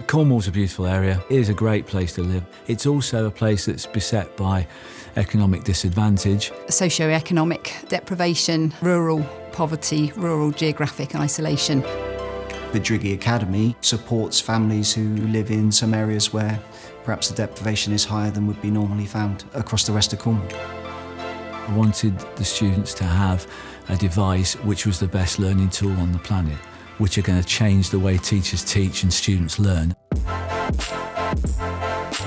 Cornwall's a beautiful area. It is a great place to live. It's also a place that's beset by economic disadvantage. Socio-economic deprivation, rural poverty, rural geographic isolation. Bodriggy Academy supports families who live in some areas where perhaps the deprivation is higher than would be normally found across the rest of Cornwall. I wanted the students to have a device which was the best learning tool on the planet, which are going to change the way teachers teach and students learn.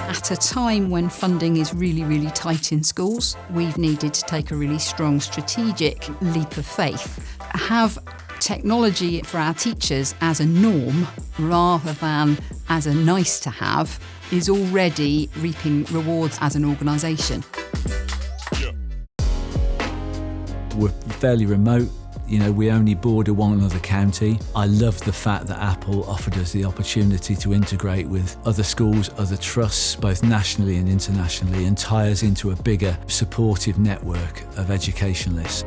At a time when funding is really tight in schools, we've needed to take a really strong strategic leap of faith. Have technology for our teachers as a norm rather than as a nice to have is already reaping rewards as an organisation. We're fairly remote. You know, we only border one other county. I love the fact that Apple offered us the opportunity to integrate with other schools, other trusts, both nationally and internationally, and tie us into a bigger supportive network of educationalists.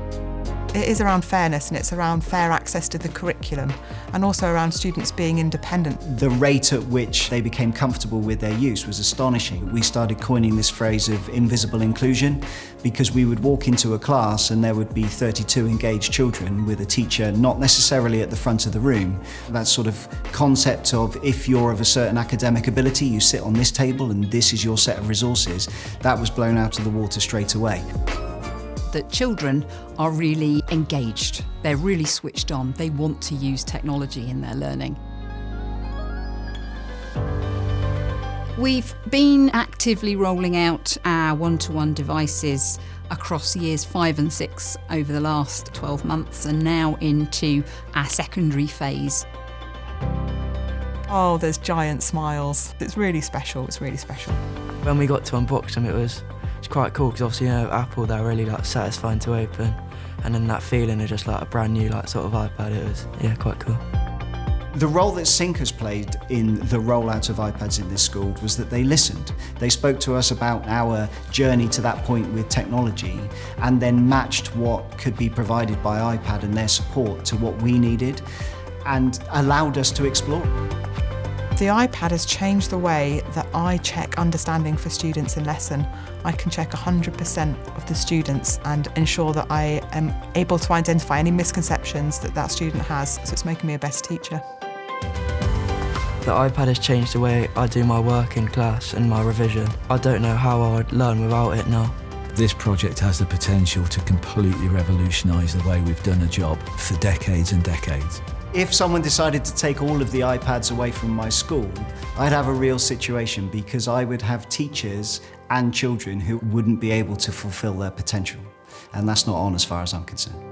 It is around fairness, and it's around fair access to the curriculum, and also around students being independent. The rate at which they became comfortable with their use was astonishing. We started coining this phrase of invisible inclusion, because we would walk into a class and there would be 32 engaged children with a teacher not necessarily at the front of the room. That sort of concept of if you're of a certain academic ability, you sit on this table and this is your set of resources, that was blown out of the water straight away. That children are really engaged, they're really switched on, they want to use technology in their learning. We've been actively rolling out our one-to-one devices across years 5 and 6 over the last 12 months and now into our secondary phase. Oh, there's giant smiles. It's really special, it's really special. When we got to unbox them, it's quite cool because obviously, you know, Apple, they're really satisfying to open, and then that feeling of just a brand new sort of iPad, it was quite cool. The role that Sync has played in the rollout of iPads in this school was that they listened. They spoke to us about our journey to that point with technology and then matched what could be provided by iPad and their support to what we needed and allowed us to explore. The iPad has changed the way that I check understanding for students in lesson. I can check 100% of the students and ensure that I am able to identify any misconceptions that student has, so it's making me a better teacher. The iPad has changed the way I do my work in class and my revision. I don't know how I would learn without it now. This project has the potential to completely revolutionise the way we've done a job for decades and decades. If someone decided to take all of the iPads away from my school, I'd have a real situation because I would have teachers and children who wouldn't be able to fulfil their potential. And that's not on as far as I'm concerned.